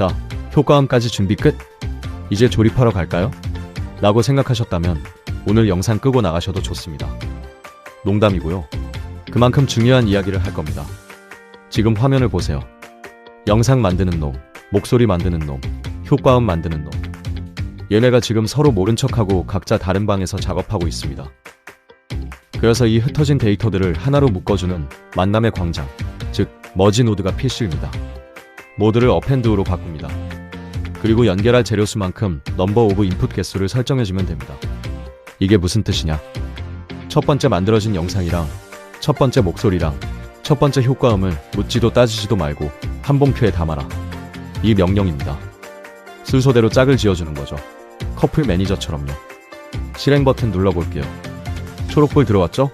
자, 효과음까지 준비 끝? 이제 조립하러 갈까요? 라고 생각하셨다면 오늘 영상 끄고 나가셔도 좋습니다. 농담이고요. 그만큼 중요한 이야기를 할 겁니다. 지금 화면을 보세요. 영상 만드는 놈, 목소리 만드는 놈, 효과음 만드는 놈. 얘네가 지금 서로 모른 척하고 각자 다른 방에서 작업하고 있습니다. 그래서 이 흩어진 데이터들을 하나로 묶어주는 만남의 광장, 즉 머지 노드가 필수입니다. 모드를 업앤드로 바꿉니다. 그리고 연결할 재료 수만큼 넘버 오브 인풋 개수를 설정해주면 됩니다. 이게 무슨 뜻이냐? 첫 번째 만들어진 영상이랑 첫 번째 목소리랑 첫 번째 효과음을 묻지도 따지지도 말고 한 봉표에 담아라. 이 명령입니다. 순서대로 짝을 지어주는 거죠. 커플 매니저처럼요. 실행 버튼 눌러볼게요. 초록불 들어왔죠?